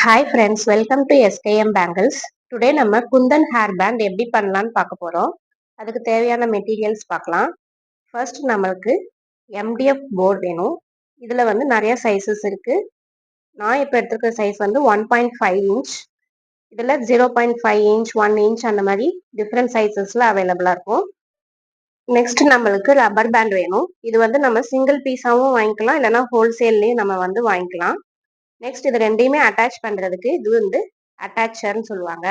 Hi friends, welcome to SKM bangles. Today நம்ம Kundan hair band எப்படி பண்ணலான்னு பார்க்க போகிறோம். அதுக்கு தேவையான மெட்டீரியல்ஸ் பார்க்கலாம். ஃபர்ஸ்ட் நம்மளுக்கு எம்டிஎஃப் போர்டு வேணும். இதில் வந்து நிறைய சைஸஸ் இருக்குது. நான் இப்போ எடுத்துருக்க சைஸ் வந்து 1.5 இன்ச். இதில் 0.5 இன்ச், 1 இன்ச் அந்த மாதிரி டிஃப்ரெண்ட் சைஸஸில் அவைலபிளாக இருக்கும். நெக்ஸ்ட் நம்மளுக்கு ரப்பர் பேண்ட் வேணும். இது வந்து நம்ம சிங்கிள் பீஸாகவும் வாங்கிக்கலாம், இல்லைனா ஹோல்சேல்லையும் நம்ம வந்து வாங்கிக்கலாம். நெக்ஸ்ட் இது ரெண்டையுமே அட்டாச் பண்றதுக்கு இது வந்து அட்டாச்சர்னு சொல்லுவாங்க.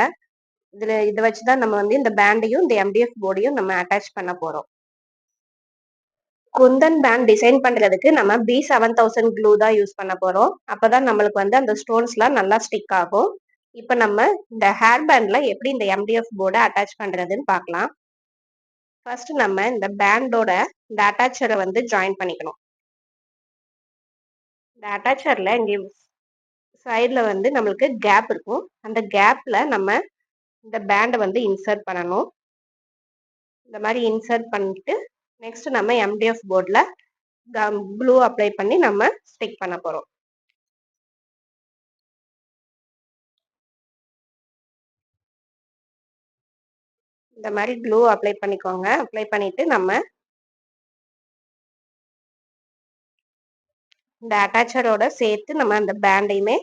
இதை வச்சுதான் நம்ம வந்து இந்த பேண்டையும் இந்த எம்டிஎஃப் போர்டையும் நம்ம அட்டாச் பண்ண போறோம். குந்தன் பேண்ட் டிசைன் பண்றதுக்கு நம்ம B7000 க்ளூ தான் யூஸ் பண்ண போறோம். அப்பதான் நம்மளுக்கு வந்து அந்த ஸ்டோன்ஸ்லாம் நல்லா ஸ்டிக் ஆகும். இப்போ நம்ம இந்த ஹேர் பேண்ட்ல எப்படி இந்த எம்டிஎஃப் போர்டை அட்டாச் பண்றதுன்னு பார்க்கலாம். ஃபர்ஸ்ட் நம்ம இந்த பேண்டோட இந்த அட்டாச்சரை வந்து ஜாயின் பண்ணிக்கணும். இந்த அட்டாச்சர்ல இங்கே சைட்ல வந்து நம்மளுக்கு கேப் இருக்கும். அந்த கேப்ல நம்ம இந்த பேண்டை வந்து இன்சர்ட் பண்ணணும். இந்த மாதிரி இன்சர்ட் பண்ணிட்டு நெக்ஸ்ட் நம்ம எம்டிஎஃப் போர்டில் க்ளூ அப்ளை பண்ணி நம்ம ஸ்டிக் பண்ண போறோம். இந்த மாதிரி க்ளூ அப்ளை பண்ணிக்கோங்க. அப்ளை பண்ணிட்டு நம்ம இந்த அட்டாச்சரோட சேர்த்து நம்ம அந்த பேண்டையுமே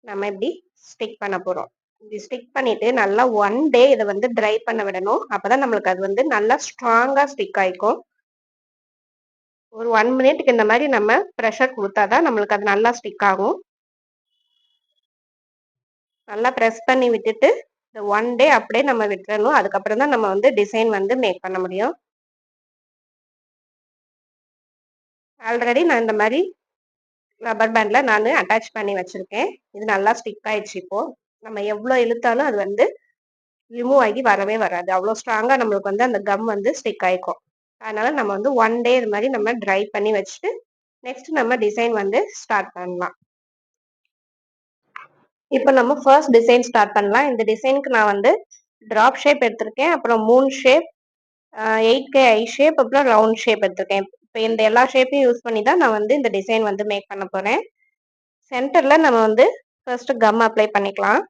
நம்ம இப்படி ஸ்டிக் பண்ண போறோம். இப்படி ஸ்டிக் பண்ணிட்டு நல்லா 1 டே இதை வந்து ட்ரை பண்ண விடணும். அப்பதான் நம்மளுக்கு அது வந்து நல்லா ஸ்ட்ராங்கா ஸ்டிக் ஆயிக்கும். ஒரு 1 மினிட்டுக்கு இந்த மாதிரி நம்ம ப்ரெஷர் கொடுத்தாதான் நம்மளுக்கு அது நல்லா ஸ்டிக் ஆகும். நல்லா ப்ரெஸ் பண்ணி விட்டுட்டு இந்த 1 டே அப்படியே நம்ம விட்டுறணும். அதுக்கப்புறம் தான் நம்ம வந்து டிசைன் வந்து மேக் பண்ண முடியும். ஆல்ரெடி நான் இந்த மாதிரி ரப்பர் பேண்ட்ல நான் அட்டாச் பண்ணி வச்சிருக்கேன். இது நல்லா ஸ்டிக் ஆயிடுச்சு. இப்போ நம்ம எவ்வளோ இழுத்தாலும் அது வந்து ரிமூவ் ஆகி வரவே வராது. அவ்வளோ ஸ்ட்ராங்கா நம்மளுக்கு வந்து அந்த கம் வந்து ஸ்டிக் ஆயிக்கும். அதனால நம்ம வந்து 1 டே இது மாதிரி நம்ம ட்ரை பண்ணி வச்சுட்டு நெக்ஸ்ட் நம்ம டிசைன் வந்து ஸ்டார்ட் பண்ணலாம். இப்போ நம்ம ஃபர்ஸ்ட் டிசைன் ஸ்டார்ட் பண்ணலாம். இந்த டிசைனுக்கு நான் வந்து டிராப் ஷேப் எடுத்திருக்கேன், அப்புறம் மூன் ஷேப், 8K ஐ ஷேப், அப்புறம் ரவுண்ட் ஷேப் எடுத்திருக்கேன். இப்போ இந்த எல்லா ஷேப்பையும் யூஸ் பண்ணி தான் நான் வந்து இந்த டிசைன் வந்து மேக் பண்ண போறேன். சென்டர்ல நம்ம வந்து ஃபர்ஸ்ட் கம் அப்ளை பண்ணிக்கலாம்.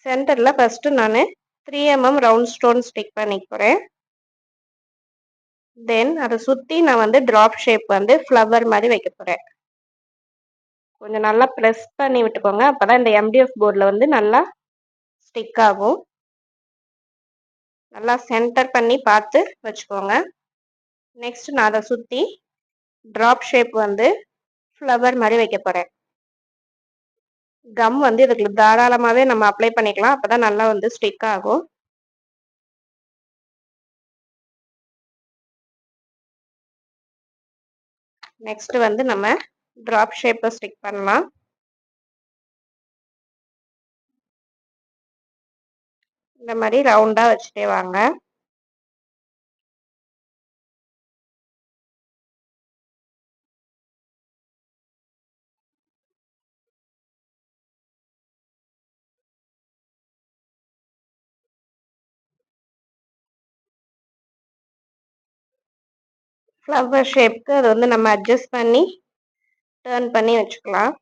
சென்டர்ல ஃபர்ஸ்ட் நான் 3mm ரவுண்ட் ஸ்டோன் ஸ்டிக் பண்ணிக்க போறேன். தென் அதை சுத்தி நான் வந்து டிராப் ஷேப் வந்து ஃப்ளவர் மாதிரி வைக்க போறேன். கொஞ்சம் நல்லா ப்ரெஸ் பண்ணி விட்டுக்கோங்க. அப்பதான் இந்த எம்டிஎஃப் போர்டில் வந்து நல்லா ஸ்டிக் ஆகும். நல்லா சென்டர் பண்ணி பார்த்து வச்சுக்கோங்க. நெக்ஸ்ட் நான் அதை சுற்றி ட்ராப் ஷேப் வந்து ஃப்ளவர் மாதிரி வைக்க போகிறேன். கம் வந்து இதுக்கு தாராளமாகவே நம்ம அப்ளை பண்ணிக்கலாம். அப்போ தான் நல்லா வந்து ஸ்டிக் ஆகும். நெக்ஸ்ட் வந்து நம்ம ட்ராப் ஷேப்பை ஸ்டிக் பண்ணலாம். இந்த மாதிரி ரவுண்டாக வச்சுட்டே வாங்க. ஃப்ளவர் ஷேப்க்கு அதை வந்து நம்ம அட்ஜஸ்ட் பண்ணி டர்ன் பண்ணி வச்சுக்கலாம்.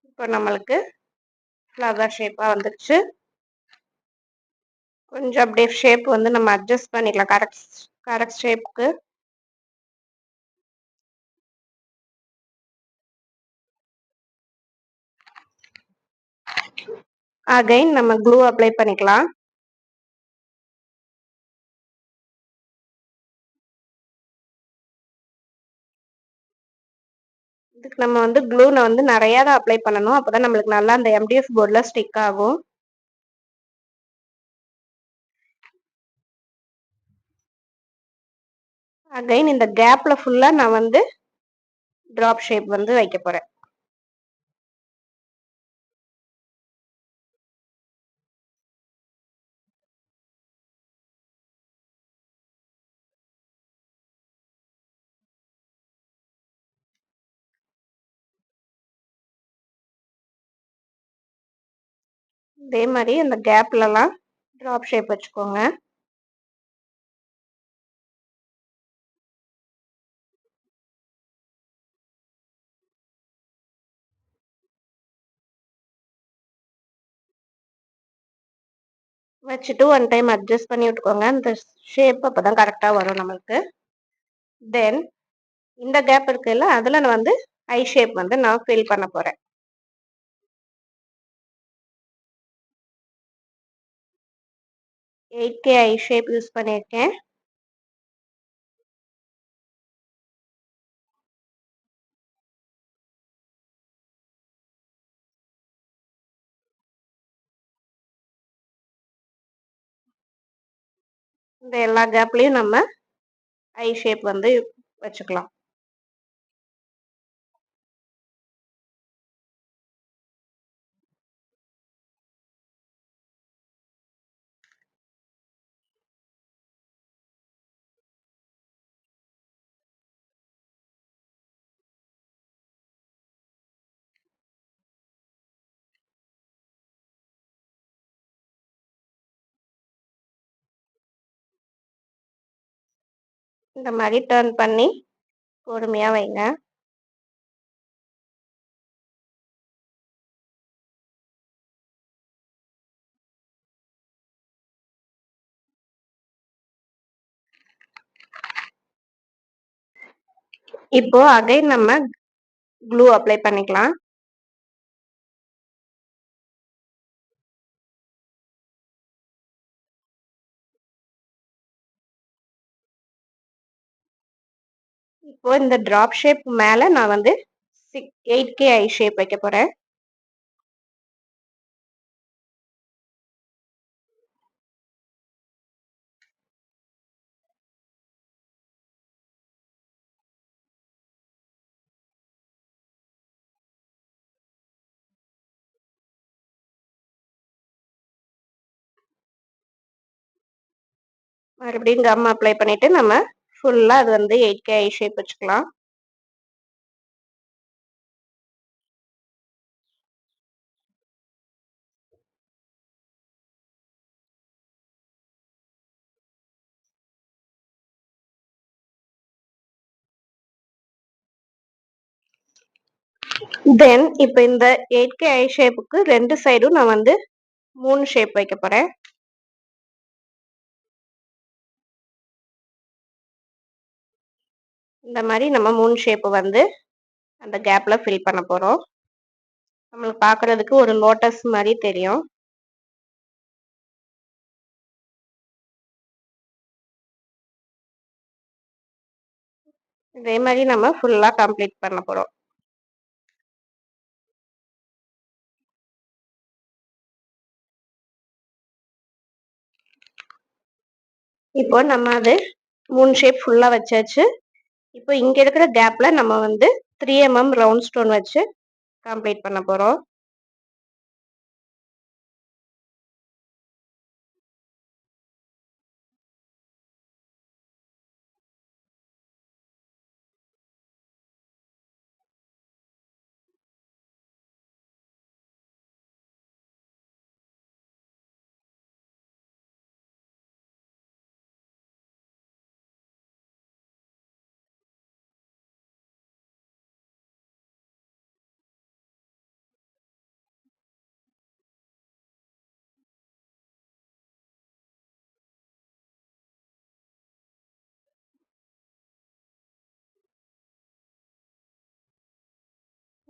இப்போ நம்மளுக்கு ஃப்ளவர் ஷேப்பாக வந்துடுச்சு. கொஞ்சம் அப்படியே ஷேப் வந்து நம்ம அட்ஜஸ்ட் பண்ணிக்கலாம் கரெக்ட் ஷேப்புக்கு. அகைன் நம்ம க்ளூ அப்ளை பண்ணிக்கலாம். இதுக்கு நம்ம வந்து க்ளூனை வந்து நிறையா தான் அப்ளை பண்ணணும். அப்போதான் நம்மளுக்கு நல்லா அந்த எம்டிஎஃப் போர்டில் ஸ்டிக் ஆகும். அகைன் இந்த கேப்ல ஃபுல்லா நான் வந்து டிராப் ஷேப் வந்து வைக்க போறேன். இதே மாதிரி இந்த கேப்லலாம் ட்ராப் ஷேப் வச்சுக்கோங்க. வச்சுட்டு ஒன் டைம் அட்ஜஸ்ட் பண்ணி விட்டுக்கோங்க. அந்த ஷேப் அப்பதான் கரெக்டா வரும் நம்மளுக்கு. தென் இந்த கேப் இருக்குல்ல, அதுல நான் வந்து ஐ ஷேப் வந்து நான் ஃபில் பண்ண போறேன். எயிட் கே ஐ ஷேப் யூஸ் பண்ணியிருக்கேன். இந்த எல்லா கேப்லயும் நம்ம ஐ ஷேப் வந்து வச்சுக்கலாம். இந்த மாதிரி டர்ன் பண்ணி பொறுமையா வைங்க. இப்போ அகைன் நம்ம க்ளூ அப்ளை பண்ணிக்கலாம். இப்போ இந்த டிராப் ஷேப் மேல நான் வந்து 8K ஐ ஷேப் வைக்க போறேன். மறுபடியும் கம் அப்ளை பண்ணிட்டு நம்ம ஃபுல்லா அது வந்து 8K ஐ ஷேப் வச்சுக்கலாம். தென் இப்போ இந்த 8K ஐ ஷேப்புக்கு ரெண்டு சைடும் நான் வந்து 3 ஷேப் வைக்க போறேன். இந்த மாதிரி நம்ம 3 ஷேப் வந்து அந்த கேப்ல ஃபில் பண்ண போறோம். நம்மளுக்கு பார்க்கிறதுக்கு ஒரு லோட்டஸ் மாதிரி தெரியும். இதே மாதிரி நம்ம ஃபுல்லா கம்ப்ளீட் பண்ண போறோம். இப்போ நம்ம அது 3 ஷேப் ஃபுல்லா வச்சாச்சு. இப்போ இங்க இருக்கிற கேப்ல நம்ம வந்து 3 mm ரவுண்ட் ஸ்டோன் வச்சு கம்ப்ளீட் பண்ண போறோம்.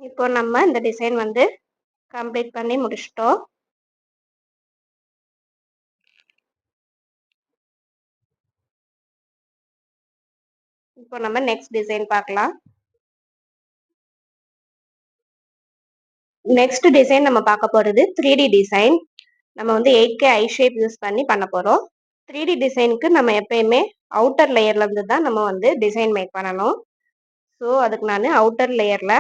இப்போ நம்ம இந்த டிசைன் வந்து கம்ப்ளீட் பண்ணி முடிச்சிட்டோம். இப்போ நம்ம நெக்ஸ்ட் டிசைன் பார்க்கலாம். நெக்ஸ்ட் டிசைன் நம்ம பார்க்க போறது 3D டிசைன். நம்ம வந்து 8K ஐ ஷேப் யூஸ் பண்ணி பண்ண போறோம். 3D டிசைனுக்கு நம்ம எப்பயுமே அவுட்டர் லேயர்ல இருந்து தான் நம்ம வந்து டிசைன் மேக் பண்ணணும். ஸோ அதுக்கு நான் அவுட்டர் லேயர்ல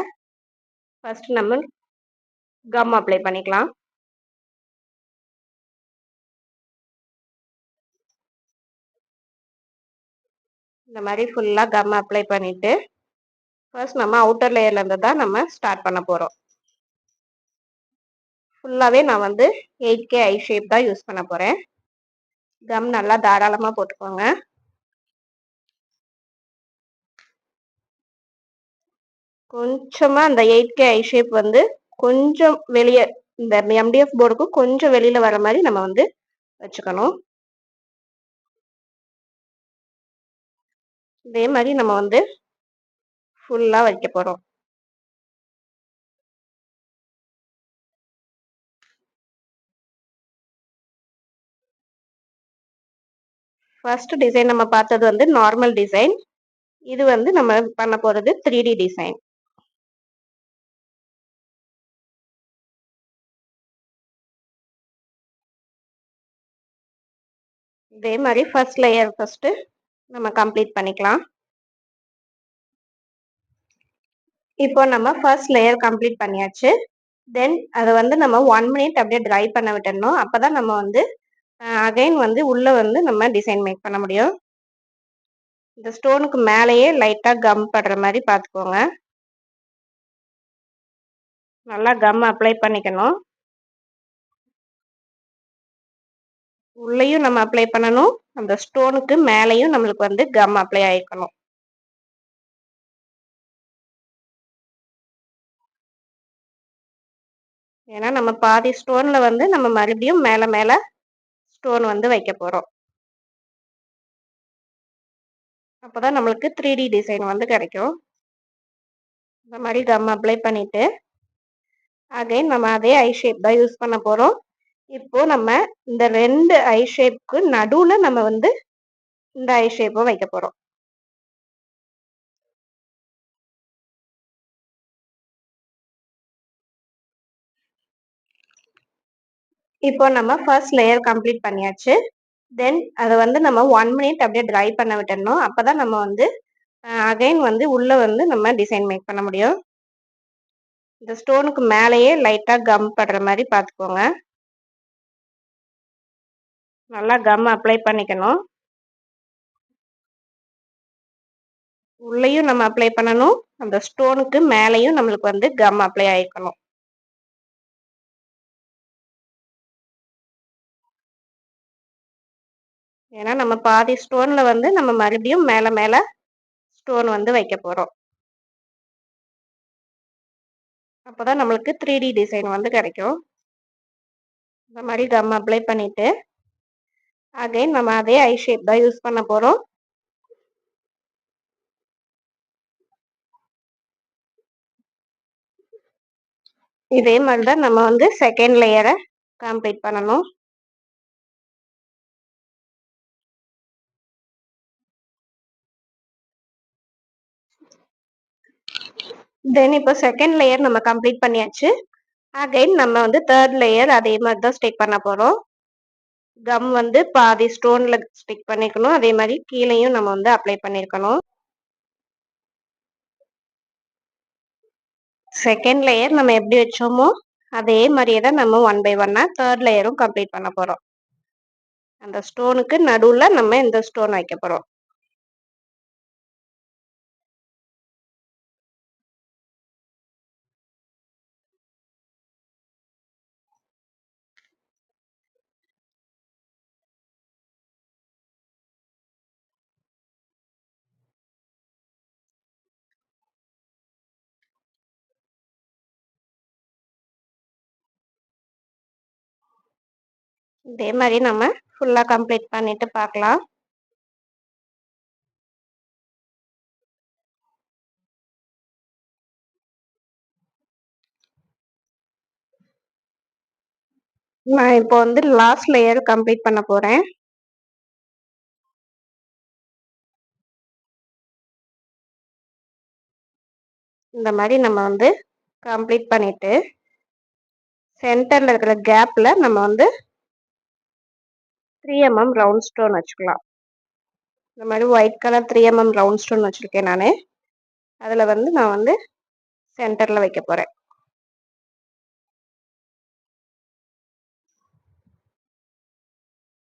ஃபர்ஸ்ட் நம்ம கம் அப்ளை பண்ணிக்கலாம். இந்த மாதிரி ஃபுல்லா கம் அப்ளை பண்ணிட்டு ஃபர்ஸ்ட் நம்ம அவுட்டர் லேயர்ல இருந்து தான் நம்ம ஸ்டார்ட் பண்ண போறோம். ஃபுல்லாவே நான் வந்து 8K ஐ ஷேப் தான் யூஸ் பண்ண போறேன். கம் நல்லா தாராளமா போட்டுக்கோங்க. கொஞ்சமா அந்த 8K ஐ ஷேப் வந்து கொஞ்சம் வெளிய இந்த MDF போர்டுக்கு கொஞ்சம் வெளியில வர மாரி நம்ம வந்து வச்சுக்கணும். இதே மாரி நம்ம வந்து ஃபுல்லா வைக்க போறோம். ஃபர்ஸ்ட் டிசைன் நம்ம பார்த்தது வந்து நார்மல் டிசைன். இது வந்து நம்ம பண்ண போறது 3D டிசைன். இதே மாரி ஃபர்ஸ்ட் லேயர் ஃபர்ஸ்ட் நம்ம கம்ப்ளீட் பண்ணிக்கலாம். இப்போ நம்ம ஃபர்ஸ்ட் லேயர் கம்ப்ளீட் பண்ணியாச்சு. தென் அத வந்து நம்ம 1 மினிட் அப்படியே ட்ரை பண்ண விட்டுறணும். அப்பதான் நம்ம வந்து அகைன் வந்து உள்ள வந்து நம்ம டிசைன் மேக் பண்ண முடியும். இந்த ஸ்டோனுக்கு மேலேயே லைட்டா கம் படுற மாரி பார்த்துக்கோங்க. நல்லா கம் அப்ளை பண்ணிக்கணும். உள்ளேயும் நம்ம அப்ளை பண்ணணும். அந்த ஸ்டோனுக்கு மேலேயும் நம்மளுக்கு வந்து கம் அப்ளை ஆயிக்கணும். ஏன்னா நம்ம பாதி ஸ்டோன்ல வந்து நம்ம மறுபடியும் மேல மேல ஸ்டோன் வந்து வைக்க போறோம். அப்பதான் நம்மளுக்கு 3D டிசைன் வந்து கிடைக்கும். இந்த மாதிரி கம் அப்ளை பண்ணிட்டு அகைன் நம்ம அதே ஐ ஷேப் தான் யூஸ் பண்ண போறோம். இப்போ நம்ம இந்த 2 ஐ ஷேப்க்கு நடுவுல நம்ம வந்து இந்த ஐ ஷேப்பை வைக்க போறோம். இப்போ நம்ம ஃபர்ஸ்ட் லேயர் கம்ப்ளீட் பண்ணியாச்சு. தென் அத வந்து நம்ம 1 மினிட் அப்படியே ட்ரை பண்ண விட்டுறணும். அப்பதான் நம்ம வந்து அகைன் வந்து உள்ள வந்து நம்ம டிசைன் மேக் பண்ண முடியும். இந்த ஸ்டோனுக்கு மேலேயே லைட்டா கம் படுற மாதிரி பார்த்துக்கோங்க. நல்லா கம் அப்ளை பண்ணிக்கணும். உள்ளேயும் நம்ம அப்ளை பண்ணணும். அந்த ஸ்டோனுக்கு மேலேயும் நம்மளுக்கு வந்து கம் அப்ளை ஆயிக்கணும். ஏன்னா நம்ம பாதி ஸ்டோன்ல வந்து நம்ம மறுபடியும் மேல மேல ஸ்டோன் வந்து வைக்க போறோம். அப்பதான் நம்மளுக்கு 3D டிசைன் வந்து கிடைக்கும். இந்த மாதிரி கம் அப்ளை பண்ணிட்டு அகைன் நம்ம அதே ஐ ஷேப் தான் யூஸ் பண்ண போறோம். இதே மாதிரி தான் நம்ம வந்து செகண்ட் லேயரை கம்ப்ளீட் பண்ணணும். தென் இப்போ செகண்ட் லேயர் நம்ம கம்ப்ளீட் பண்ணியாச்சு. அகைன் நம்ம வந்து தேர்ட் லேயர் அதே மாதிரி தான் ஸ்டிக் பண்ண போறோம். கம் வந்து பாதி ஸ்டோன்ல ஸ்டிக் பண்ணிக்கணும். அதே மாதிரி கீழேயும் நம்ம வந்து அப்ளை பண்ணிருக்கணும். செகண்ட் லேயர் நம்ம எப்படி வச்சோமோ அதே மாதிரியே தான் நம்ம 1 பை 1 தேர்ட் லேயரும் கம்ப்ளீட் பண்ண போறோம். அந்த ஸ்டோனுக்கு நடுவுல நம்ம இந்த ஸ்டோன் வைக்க போறோம். இதே மாதிரி நம்ம ஃபுல்லா கம்ப்ளீட் பண்ணிட்டு பார்க்கலாம். நான் இப்போ வந்து லாஸ்ட் லேயர் கம்ப்ளீட் பண்ண போறேன். இந்த மாதிரி நம்ம வந்து கம்ப்ளீட் பண்ணிட்டு சென்டர்ல இருக்கிற கேப்ல நம்ம வந்து 3 mm ரவுண்ட் ஸ்டோன் வச்சுக்கலாம். இந்த மாதிரி white colour 3 mm round stone வச்சிருக்கேன் நானு. அதுல வந்து நான் வந்து சென்டர்ல வைக்க போறேன்.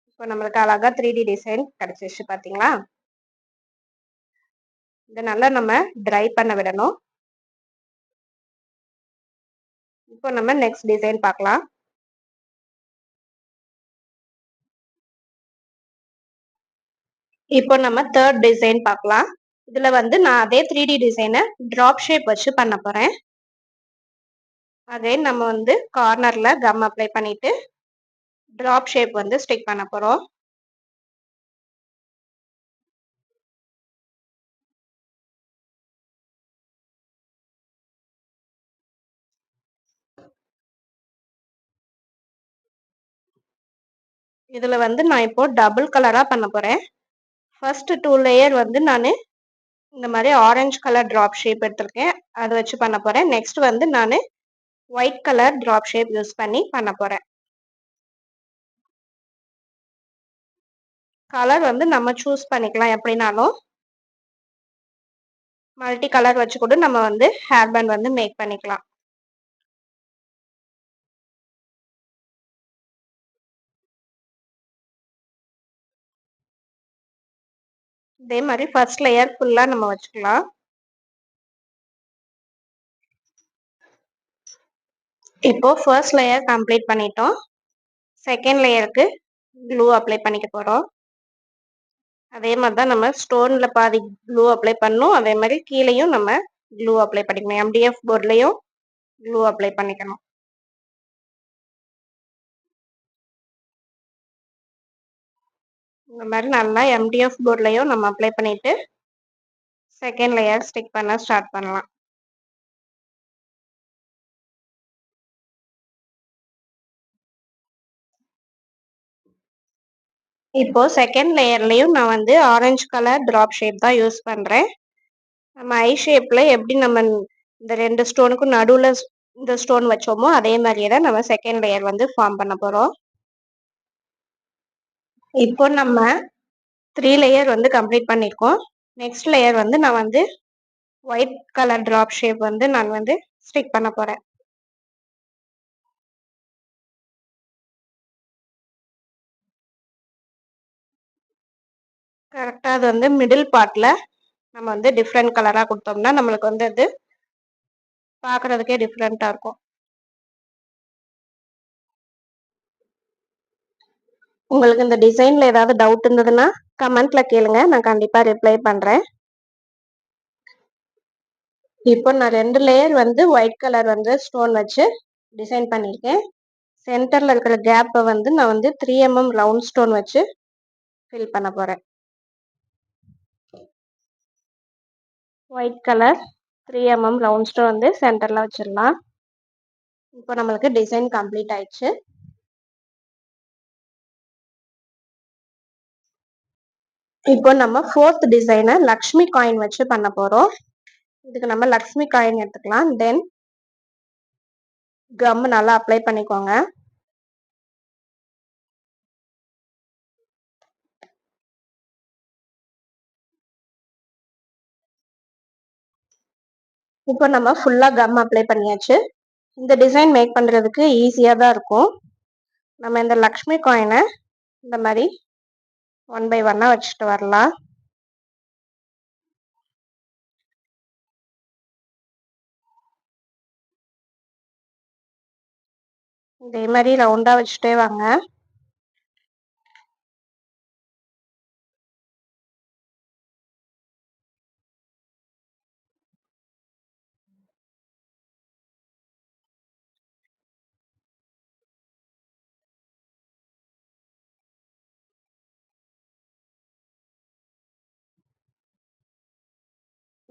இப்போ நம்மளுக்கு அழகா 3D டிசைன் கிடைச்சிருச்சு பாத்தீங்களா? இதை நல்லா நம்ம ட்ரை பண்ண விடணும். இப்போ நம்ம நெக்ஸ்ட் டிசைன் பார்க்கலாம். இப்போ நம்ம தேர்ட் டிசைன் பார்க்கலாம். இதுல வந்து நான் அதே 3D டிசைனை ட்ராப் ஷேப் வச்சு பண்ண போறேன். அதே நம்ம வந்து கார்னர்ல கம் அப்ளை பண்ணிட்டு ட்ராப் ஷேப் வந்து ஸ்டிக் பண்ண போறோம். இதுல வந்து நான் இப்போ டபுள் கலரா பண்ண போறேன். ஃபர்ஸ்ட் 2 லேயர் வந்து நானு இந்த மாதிரி ஆரஞ்சு கலர் ட்ராப் ஷேப் எடுத்திருக்கேன். அதை வச்சு பண்ண போறேன். நெக்ஸ்ட் வந்து நானு white colour drop shape use பண்ணி பண்ண போறேன். கலர் வந்து நம்ம சூஸ் பண்ணிக்கலாம் எப்படினாலும். மல்டி கலர் வச்சு கூட நம்ம வந்து ஹேர் பேண்ட் வந்து மேக் பண்ணிக்கலாம். இதே மாதிரி ஃபர்ஸ்ட் லேயர் ஃபுல்லா நம்ம வச்சுக்கலாம். இப்போ ஃபர்ஸ்ட் லேயர் கம்ப்ளீட் பண்ணிட்டோம். செகண்ட் லேயருக்கு க்ளூ அப்ளை பண்ணிக்க போறோம். அதே மாதிரி தான் நம்ம ஸ்டோன்ல பாதி க்ளூ அப்ளை பண்ணணும். அதே மாதிரி கீழேயும் நம்ம க்ளூ அப்ளை பண்ணிக்கணும். MDF போர்ட்லயும் க்ளூ அப்ளை பண்ணிக்கணும். இந்த மாதிரி நல்லா MDF போர்ட்லயும் நம்ம அப்ளை பண்ணிட்டு செகண்ட் லேயர் ஸ்டிக் பண்ண ஸ்டார்ட் பண்ணலாம். இப்போ செகண்ட் லேயர்லயும் நான் வந்து ஆரஞ்சு கலர் ட்ராப் ஷேப் தான் யூஸ் பண்றேன். நம்ம ஐ ஷேப்ல எப்படி நம்ம இந்த ரெண்டு ஸ்டோனுக்கும் நடுவுல இந்த ஸ்டோன் வச்சோமோ அதே மாதிரியே தான் நம்ம செகண்ட் லேயர் வந்து ஃபார்ம் பண்ண போறோம். இப்போ நம்ம 3 லேயர் வந்து கம்ப்ளீட் பண்ணிருக்கோம். நெக்ஸ்ட் லேயர் வந்து நான் வந்து ஒயிட் கலர் ட்ராப் ஷேப் வந்து நான் வந்து ஸ்டிக் பண்ண போறேன். கரெக்டா அது வந்து மிடில் பார்ட்ல நம்ம வந்து டிஃப்ரெண்ட் கலரா கொடுத்தோம்னா நம்மளுக்கு வந்து அது பார்க்கறதுக்கே டிஃப்ரெண்டா இருக்கும். உங்களுக்கு இந்த டிசைன்ல ஏதாவது டவுட் இருந்ததுன்னா கமெண்ட்ல கேளுங்க, நான் கண்டிப்பா ரிப்ளை பண்றேன். இப்போ நான் 2 லேயர் வந்து ஒயிட் கலர் வந்து ஸ்டோன் வச்சு டிசைன் பண்ணியிருக்கேன். சென்டர்ல இருக்கிற கேப்பை வந்து நான் வந்து 3 mm ரவுண்ட் ஸ்டோன் வச்சு ஃபில் பண்ண போறேன். White colour 3 mm round stone வந்து சென்டர்ல வச்சிடலாம். இப்போ நம்மளுக்கு டிசைன் கம்ப்ளீட் ஆயிடுச்சு. இப்போ நம்ம ஃபோர்த் டிசைனை லக்ஷ்மி காயின் வச்சு பண்ண போறோம். இதுக்கு நம்ம லக்ஷ்மி காயின் எடுத்துக்கலாம். தென் கம் நல்லா அப்ளை பண்ணிக்கோங்க. இப்போ நம்ம ஃபுல்லா கம் அப்ளை பண்ணியாச்சு. இந்த டிசைன் மேக் பண்றதுக்கு ஈஸியா தான் இருக்கும். நம்ம இந்த லக்ஷ்மி காயினை இந்த மாதிரி 1 by 1 வச்சுட்டு வரலாம். இதே மாதிரி ரவுண்டா வச்சுட்டே வாங்க.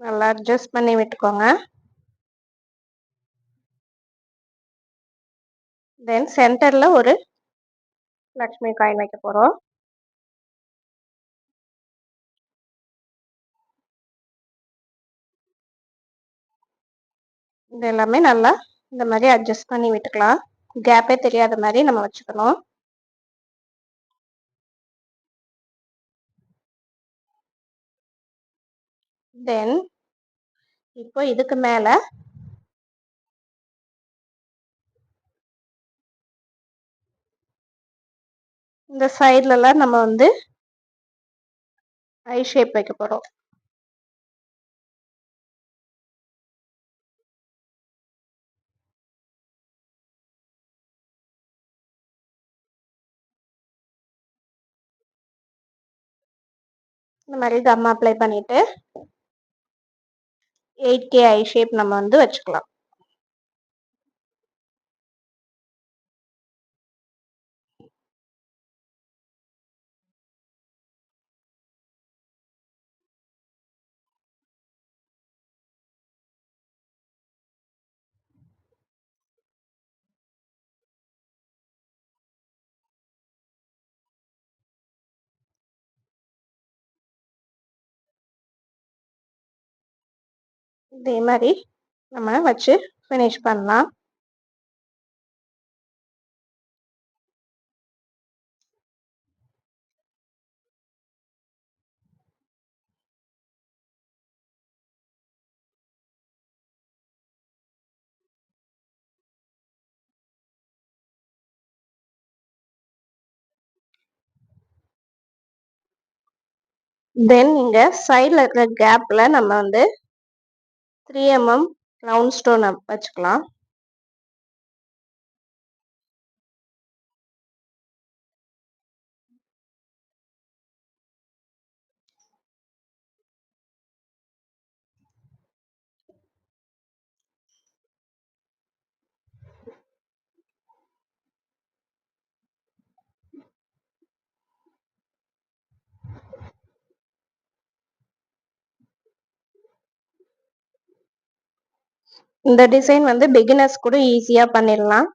நல்லா அட்ஜஸ்ட் பண்ணி விட்டுக்கோங்க. தென் சென்டர்ல ஒரு லக்ஷ்மி காயின் வைக்க போறோம். இது எல்லாமே நல்லா இந்த மாதிரி அட்ஜஸ்ட் பண்ணி விட்டுக்கலாம். கேப்பே தெரியாத மாதிரி நம்ம வச்சுக்கணும். தென் இப்போ இதுக்கு மேல இந்த சைட்லலாம் நம்ம வந்து ஐ ஷேப் வைக்க போறோம். இந்த மாதிரி கம் அப்ளை பண்ணிட்டு 8K ஐ ஷேப் நம்ம வந்து வச்சுக்கலாம். இதே மாதிரி நம்ம வச்சு ஃபினிஷ் பண்ணலாம். தென் இங்க சைடில் இருக்கிற கேப்ல நம்ம வந்து 3 mm ரவுண்ட் ஸ்டோன் வச்சுக்கலாம். இந்த டிசைன் வந்து பிகினர்ஸ் கூட ஈஸியா பண்ணிடலாம்.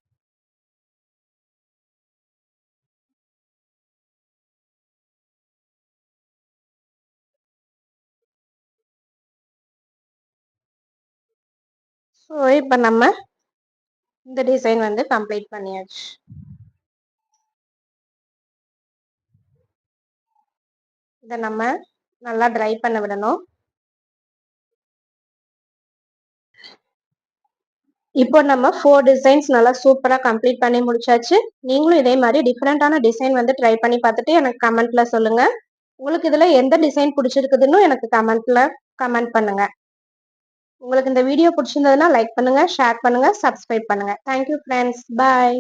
ஸோ இப்போ நம்ம இந்த டிசைன் வந்து கம்ப்ளீட் பண்ணியாச்சு. இதை நம்ம நல்லா ட்ரை பண்ண விடணும். இப்போ நம்ம 4 டிசைன்ஸ் நல்லா சூப்பரா கம்ப்ளீட் பண்ணி முடிச்சாச்சு. நீங்களும் இதே மாதிரி டிஃப்ரெண்டான டிசைன் வந்து ட்ரை பண்ணி பார்த்துட்டு எனக்கு கமெண்ட்ல சொல்லுங்க. உங்களுக்கு இதுல எந்த டிசைன் பிடிச்சிருக்குதுன்னு எனக்கு கமெண்ட் பண்ணுங்க. உங்களுக்கு இந்த வீடியோ பிடிச்சிருந்ததுன்னா லைக் பண்ணுங்க, ஷேர் பண்ணுங்க, சப்ஸ்கிரைப் பண்ணுங்க. Thank you friends. பாய்.